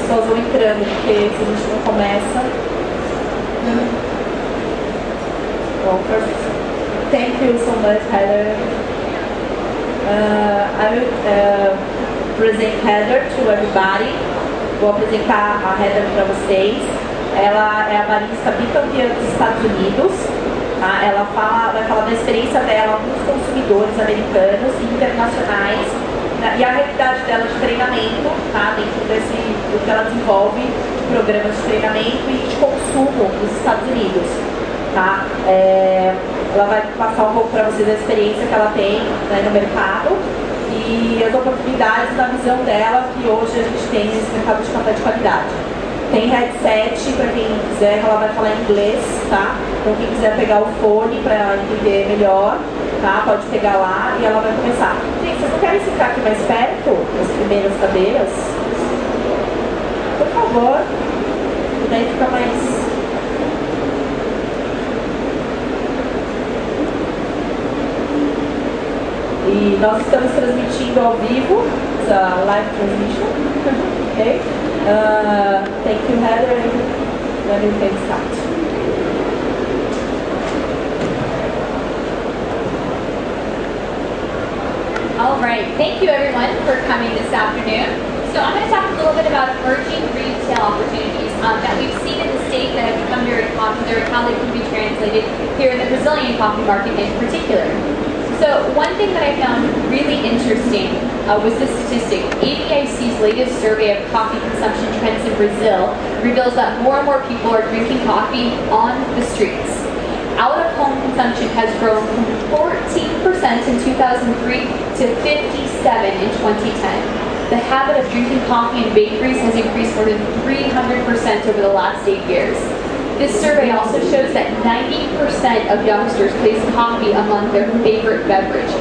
pessoas vão entrando, porque se a gente não começa. Well, first, thank you so much, Heather. I will present Heather to everybody. Vou apresentar a Heather para vocês. Ela é a barista bicampeã dos Estados Unidos. Tá? Ela vai falar da experiência dela com os consumidores americanos e internacionais e a realidade dela de treinamento, tá? Dentro do que ela desenvolve, programas de treinamento e de consumo nos Estados Unidos. Tá? Ela vai passar um pouco para vocês a experiência que ela tem, né, no mercado e as oportunidades da visão dela que hoje a gente tem nesse mercado de café de qualidade. Tem headset para quem quiser, ela vai falar em inglês, tá? Então quem quiser pegar o fone para entender melhor, tá? Pode pegar lá e ela vai começar. Gente, vocês não querem ficar aqui mais perto, nas primeiras cadeiras? Por favor. Daí fica mais... E nós estamos transmitindo ao vivo, essa live transmission, ok? Thank you, Heather. Then you can start. All right, thank you everyone for coming this afternoon. So I'm going to talk a little bit about emerging retail opportunities that we've seen in the state that have become very popular and how they can be translated here in the Brazilian coffee market in particular. So one thing that I found really interesting was this statistic. ABIC's latest survey of coffee consumption trends in Brazil reveals that more and more people are drinking coffee on the streets. Out-of-home consumption has grown from 14% in 2003 to 57% in 2010. The habit of drinking coffee in bakeries has increased more than 300% over the last 8 years. This survey also shows that 90% of youngsters place coffee among their favorite beverage.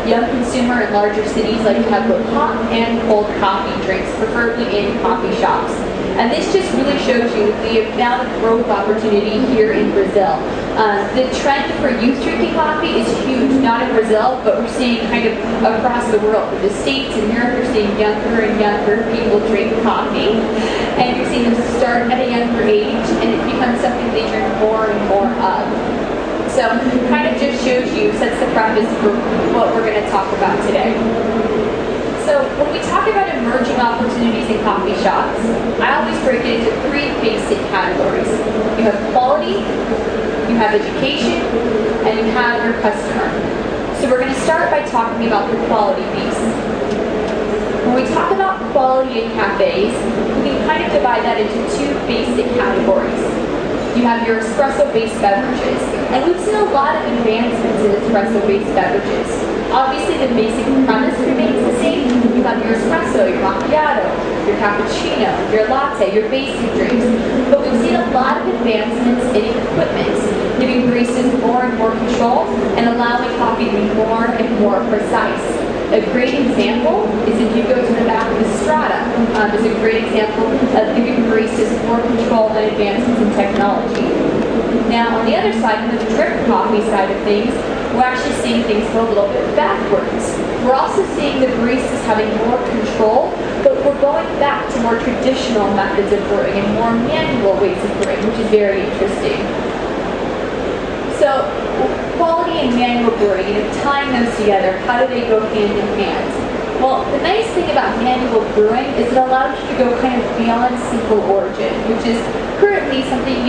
Young consumers in larger cities like to have both hot and cold coffee drinks, preferably in coffee shops. And this just really shows you the amount of growth opportunity here in Brazil. The trend for youth drinking coffee is huge, not in Brazil, but we're seeing kind of across the world. In the States and Europe, you're seeing younger and younger people drink coffee. And you're seeing them start at a younger age, and it becomes something they drink more and more of. So it kind of just shows you, sets the preface for what we're going to talk about today. So when we talk about emerging opportunities in coffee shops, I always break it into 3 basic categories. You have quality, you have education, and you have your customer. So we're going to start by talking about the quality piece. When we talk about quality in cafes, we can kind of divide that into 2 basic categories. You have your espresso-based beverages, and we've seen a lot of advancements in espresso-based beverages. Obviously, the basic premise remains the same. You have your espresso, your macchiato, your cappuccino, your latte, your basic drinks. But we've seen a lot of advancements in equipment, giving baristas more and more control and allowing coffee to be more and more precise. A great example is if you go to the back of the Strata. Is a great example of giving baristas more control and advances in technology. Now, on the other side, on the drip coffee side of things, we're actually seeing things go a little bit backwards. We're also seeing the baristas having more control, but we're going back to more traditional methods of brewing and more manual ways of brewing, which is very interesting. So, quality and manual brewing, tying those together, how do they go hand in hand? Well, the nice thing about manual brewing is it allows you to go kind of beyond simple origin, which is currently something,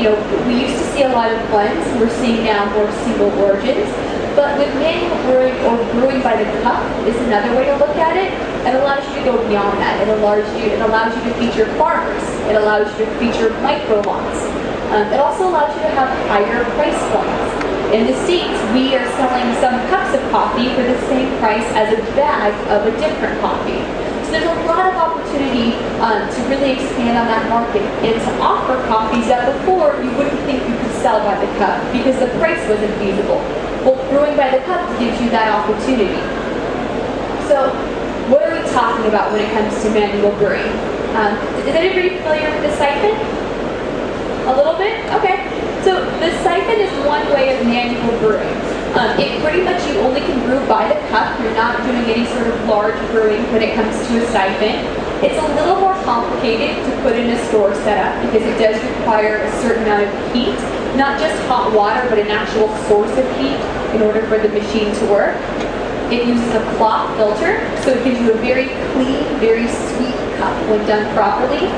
we used to see a lot of blends, we're seeing now more single origins. But with manual brewing or brewing by the cup is another way to look at it. It allows you to go beyond that. It allows you to feature farmers. It allows you to feature micro lots. It also allows you to have higher price points. In the States, we are selling some cups of coffee for the same price as a bag of a different coffee. So there's a lot of opportunity to really expand on that market and to offer coffees that before you wouldn't think you could sell by the cup because the price wasn't feasible. Well, brewing by the cup gives you that opportunity. So what are we talking about when it comes to manual brewing? Is anybody familiar with the siphon? A little bit? Okay. So the siphon is one way of manual brewing. It pretty much, you only can brew by the cup. You're not doing any sort of large brewing when it comes to a siphon. It's a little more complicated to put in a store setup because it does require a certain amount of heat, not just hot water, but an actual source of heat in order for the machine to work. It uses a cloth filter, so it gives you a very clean, very sweet cup when done properly.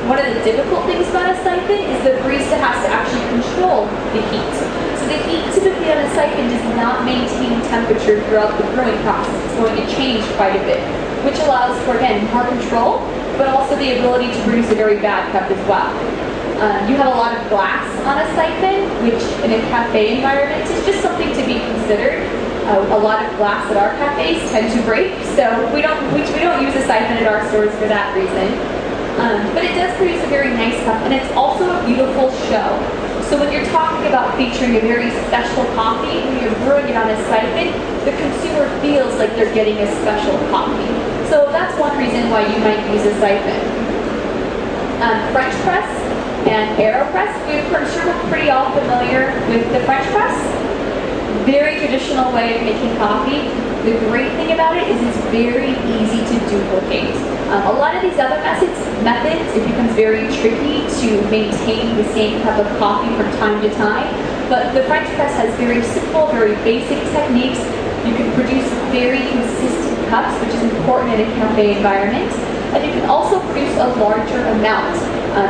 One of the difficult things about a siphon is the barista has to actually control the heat. So the heat typically on a siphon does not maintain temperature throughout the brewing process. It's going to change quite a bit, which allows for, again, more control, but also the ability to produce a very bad cup as well. You have a lot of glass on a siphon, which in a cafe environment is just something to be considered. A lot of glass at our cafes tend to break, so we don't use a siphon at our stores for that reason. But it does produce a very nice cup, and it's also a beautiful show. So when you're talking about featuring a very special coffee, when you're brewing it on a siphon, the consumer feels like they're getting a special coffee. So that's one reason why you might use a siphon. French press and AeroPress, I'm sure we're pretty all familiar with the French press. Very traditional way of making coffee. The great thing about it is it's very easy to duplicate. A lot of these other methods, it becomes very tricky to maintain the same cup of coffee from time to time. But the French press has very simple, very basic techniques. You can produce very consistent cups, which is important in a cafe environment. And you can also produce a larger amount.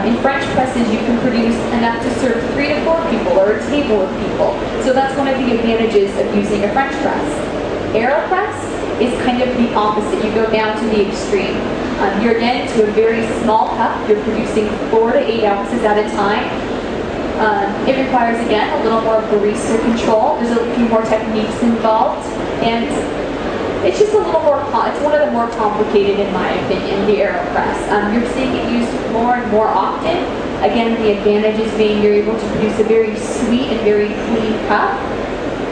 In French presses, you can produce enough to serve 3 to 4 people or a table of people. So that's one of the advantages of using a French press. AeroPress is kind of the opposite. You go down to the extreme. You're again to a very small cup. You're producing 4 to 8 ounces at a time. It requires, again, a little more barista control. There's a few more techniques involved. And it's just a little more, it's one of the more complicated in my opinion, the AeroPress. You're seeing it used more and more often. Again, the advantages being you're able to produce a very sweet and very clean cup.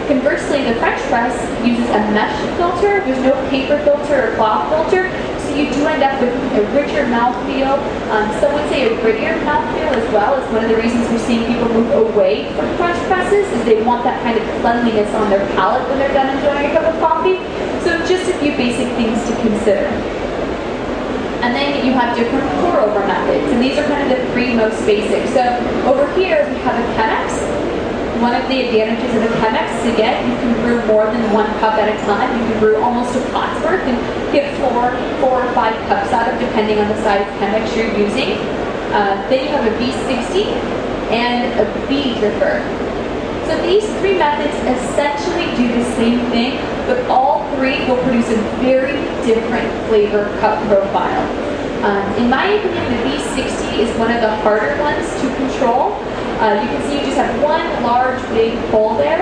Conversely, the French press uses a mesh filter. There's no paper filter or cloth filter, so you do end up with a richer mouthfeel. Some would say a grittier mouthfeel as well. It's one of the reasons we're seeing people move away from French presses, is they want that kind of cleanliness on their palate when they're done enjoying a cup of coffee. So just a few basic things to consider. And then you have different pour-over methods, and these are kind of the 3 most basic. So over here we have a Chemex. One of the advantages of a Chemex is, again, you can brew more than 1 cup at a time. You can brew almost a pot's worth and get 4 or 5 cups out of, depending on the size Chemex you're using. Then you have a V60 and a V dripper. So these 3 methods essentially do the same thing, but all 3 will produce a very different flavor cup profile. In my opinion, the V60 is one of the harder ones to control. You can see you just have one large big hole there,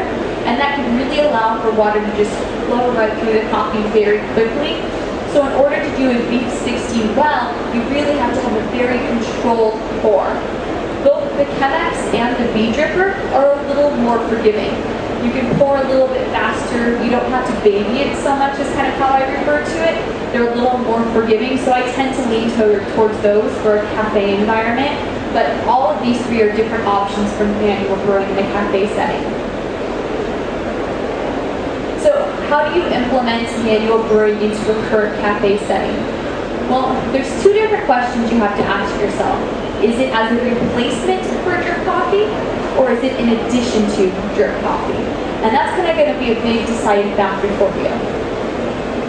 and that can really allow for water to just flow right through the coffee very quickly. So in order to do a V60 well, you really have to have a very controlled pour. Both the Chemex and the V dripper are a little more forgiving. You can pour a little bit faster. You don't have to baby it so much, is kind of how I refer to it. They're a little more forgiving, so I tend to lean towards those for a cafe environment. But all of these 3 are different options for manual brewing in a cafe setting. So how do you implement manual brewing into a current cafe setting? Well, there's 2 different questions you have to ask yourself. Is it as a replacement for drip coffee, or is it in addition to drip coffee? And that's kind of going to be a big deciding factor for you.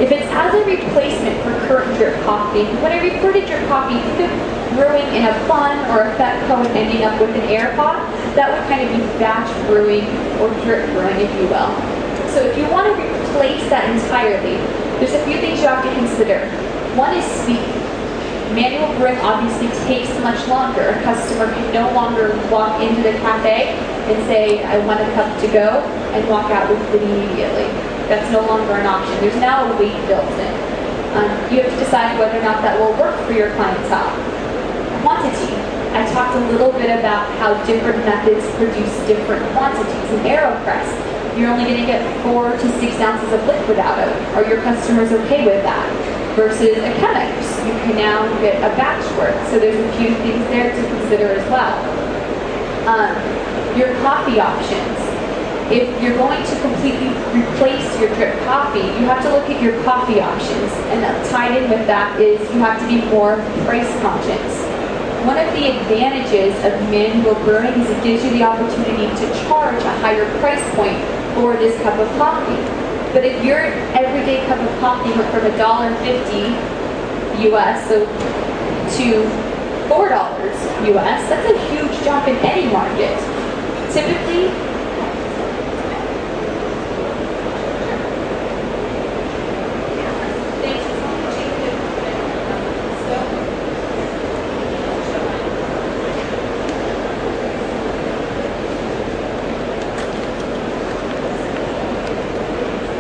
If it's as a replacement for current drip coffee, when I refer to drip coffee, think of brewing in a bun or a Fetco and ending up with an air pot. That would kind of be batch brewing or drip brewing, if you will. So if you want to replace that entirely, there's a few things you have to consider. One is speed. Manual brewing obviously takes much longer. A customer can no longer walk into the cafe and say, I want a cup to go, and walk out with it immediately. That's no longer an option. There's now a wait built in. You have to decide whether or not that will work for your clientele. Quantity. I talked a little bit about how different methods produce different quantities. In AeroPress, you're only going to get 4 to 6 ounces of liquid out of it. Are your customers okay with that? Versus a Chemex, you can now get a batch worth. So there's a few things there to consider as well. Your coffee options. if you're going to completely replace your drip coffee, you have to look at your coffee options. And tied in with that is you have to be more price conscious. One of the advantages of manual brewing is it gives you the opportunity to charge a higher price point for this cup of coffee. But if your everyday cup of coffee went from $1.50 US to $4 US, that's a huge jump in any market. Typically,